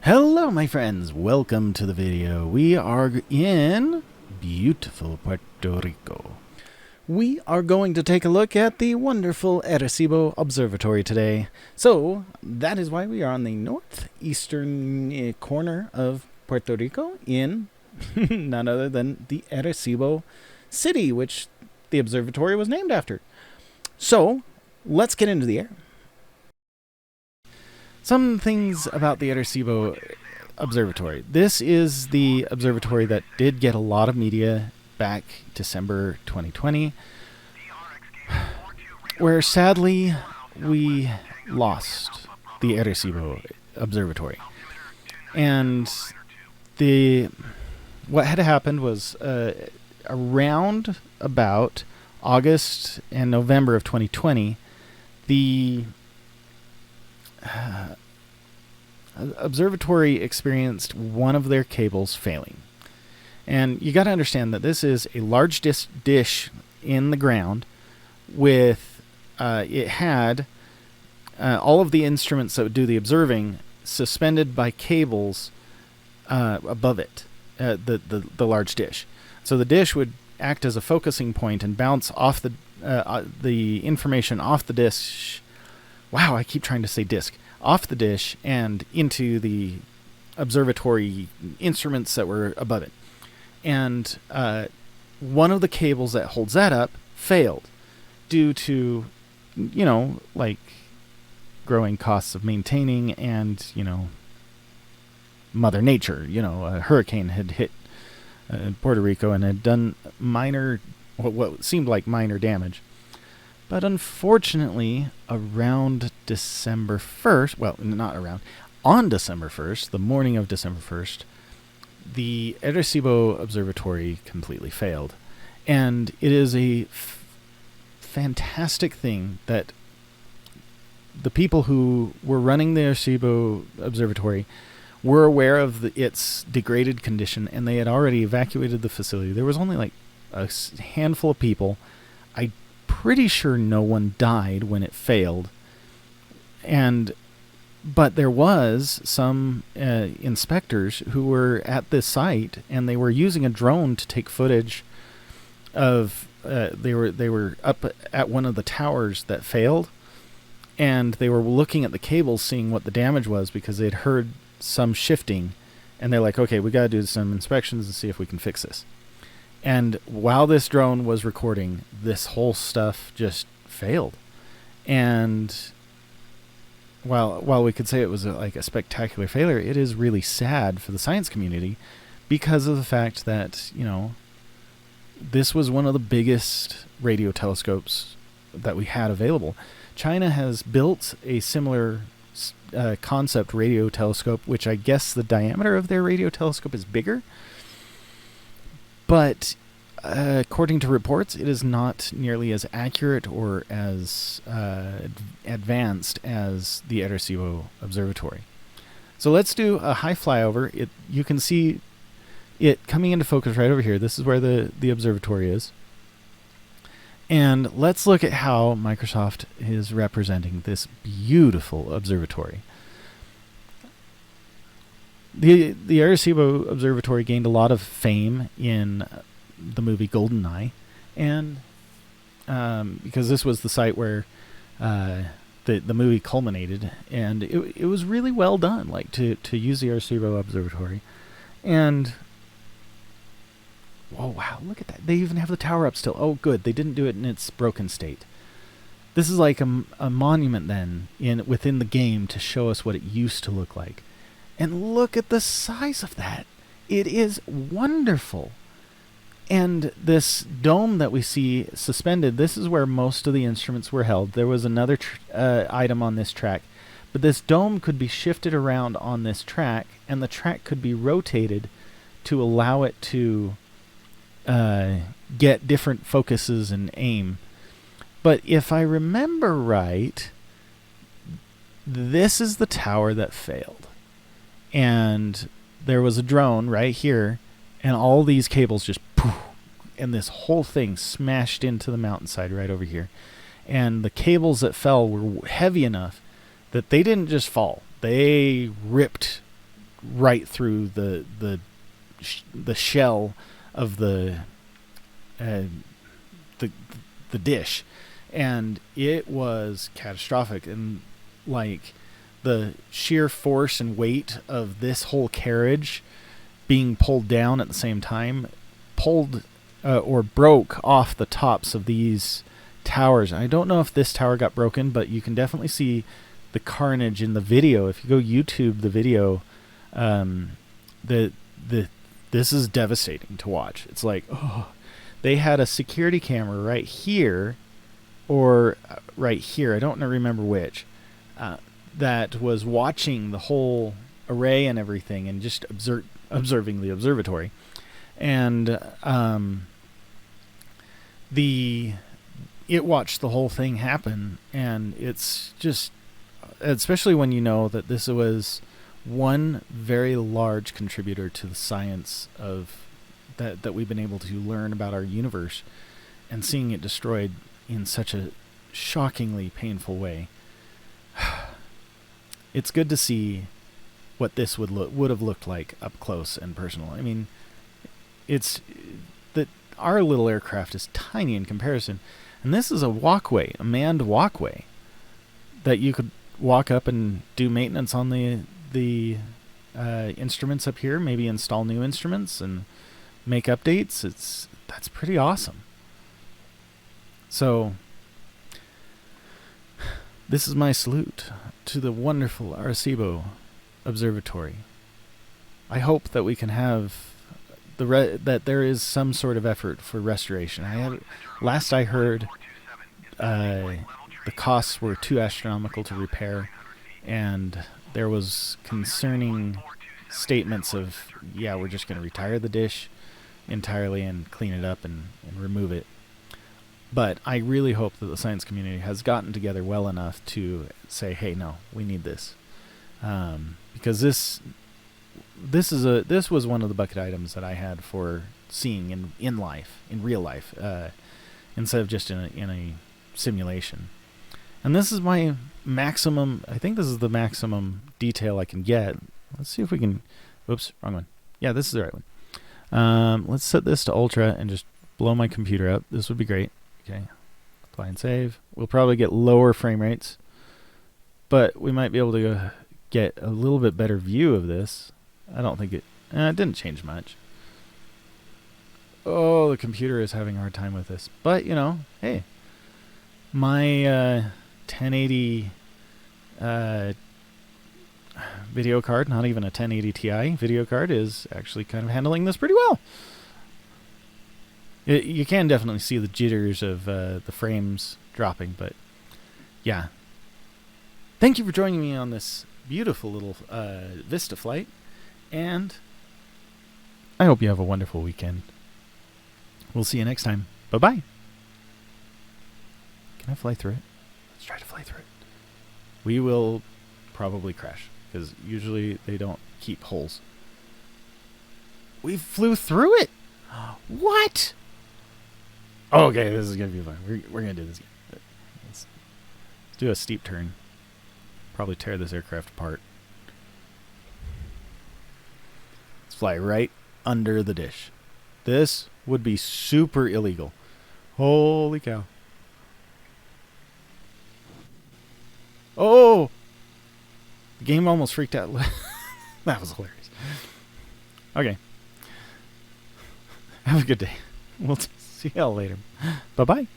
Hello my friends, welcome to the video. We are in beautiful Puerto Rico. We are going to take a look at the wonderful Arecibo Observatory today. So that is why we are on the northeastern corner of Puerto Rico in none other than the Arecibo city, which the observatory was named after. So let's get into the air. Some things about the Arecibo Observatory. This is the observatory that did get a lot of media back December 2020, where sadly we lost the Arecibo Observatory. And what had happened was around about August and November of 2020, the observatory experienced one of their cables failing. And you got to understand that this is a large dish in the ground with it had all of the instruments that would do the observing suspended by cables above it, the large dish. So the dish would act as a focusing point and bounce off the information off the dish. Wow, I keep trying to say disc. Off the dish and into the observatory instruments that were above it. And one of the cables that holds that up failed due to, like growing costs of maintaining and, Mother Nature. A hurricane had hit Puerto Rico and had done what seemed like minor damage. But unfortunately, around December 1st, well, not around, on December 1st, the morning of December 1st, the Arecibo Observatory completely failed. And it is a fantastic thing that the people who were running the Arecibo Observatory were aware of its degraded condition, and they had already evacuated the facility. There was only like a handful of people. Pretty sure no one died when it failed, but there was some inspectors who were at this site, and they were using a drone to take footage of they were up at one of the towers that failed, and they were looking at the cables, seeing what the damage was, because they'd heard some shifting, and they're like, okay, we got to do some inspections and see if we can fix this. And while this drone was recording, this whole stuff just failed. And while we could say it was like a spectacular failure, it is really sad for the science community because of the fact that, this was one of the biggest radio telescopes that we had available. China has built a similar concept radio telescope, which I guess the diameter of their radio telescope is bigger. But according to reports, it is not nearly as accurate or as advanced as the Arecibo Observatory. So let's do a high flyover. You can see it coming into focus right over here. This is where the observatory is. And let's look at how Microsoft is representing this beautiful observatory. The Arecibo Observatory gained a lot of fame in the movie GoldenEye, and because this was the site where the movie culminated, and it was really well done, like to use the Arecibo Observatory. And oh wow, look at that! They even have the tower up still. Oh good, they didn't do it in its broken state. This is like a monument then within the game to show us what it used to look like. And look at the size of that. It is wonderful. And this dome that we see suspended, this is where most of the instruments were held. There was another item on this track. But this dome could be shifted around on this track, and the track could be rotated to allow it to get different focuses and aim. But if I remember right, this is the tower that failed. And there was a drone right here, and all these cables just poof, and this whole thing smashed into the mountainside right over here. And the cables that fell were heavy enough that they didn't just fall. They ripped right through the shell of the dish, and it was catastrophic. And like the sheer force and weight of this whole carriage being pulled down at the same time pulled or broke off the tops of these towers. I don't know if this tower got broken, but you can definitely see the carnage in the video. If you go YouTube the video, this is devastating to watch. It's like, oh, they had a security camera right here or right here, I don't remember which, that was watching the whole array and everything and just observing the observatory. And it watched the whole thing happen, and it's just, especially when you know that this was one very large contributor to the science of that we've been able to learn about our universe, and seeing it destroyed in such a shockingly painful way. It's good to see what this would have looked like up close and personal. I mean, it's that our little aircraft is tiny in comparison, and this is a walkway, a manned walkway, that you could walk up and do maintenance on the instruments up here, maybe install new instruments and make updates. That's pretty awesome. So this is my salute to the wonderful Arecibo Observatory. I hope that we can have that there is some sort of effort for restoration. Last I heard, the costs were too astronomical to repair, and there was concerning statements of, yeah, we're just going to retire the dish entirely and clean it up and remove it. But I really hope that the science community has gotten together well enough to say, hey, no, we need this. Because this was one of the bucket items that I had for seeing in real life, instead of just in a simulation. And this is my maximum. I think this is the maximum detail I can get. Let's see if we can. Oops, wrong one. Yeah, this is the right one. Let's set this to ultra and just blow my computer up. This would be great. Okay, apply and save. We'll probably get lower frame rates, but we might be able to get a little bit better view of this. I don't think it didn't change much. Oh, the computer is having a hard time with this. But, you know, hey, my 1080 video card, not even a 1080 Ti video card, is actually kind of handling this pretty well. You can definitely see the jitters of the frames dropping, but yeah. Thank you for joining me on this beautiful little Vista flight, and I hope you have a wonderful weekend. We'll see you next time. Bye-bye. Can I fly through it? Let's try to fly through it. We will probably crash, because usually they don't keep holes. We flew through it! What? Okay, this is going to be fun. We're going to do this again. Let's do a steep turn. Probably tear this aircraft apart. Let's fly right under the dish. This would be super illegal. Holy cow. Oh! The game almost freaked out. That was hilarious. Okay. Have a good day. We'll see y'all later. Bye-bye.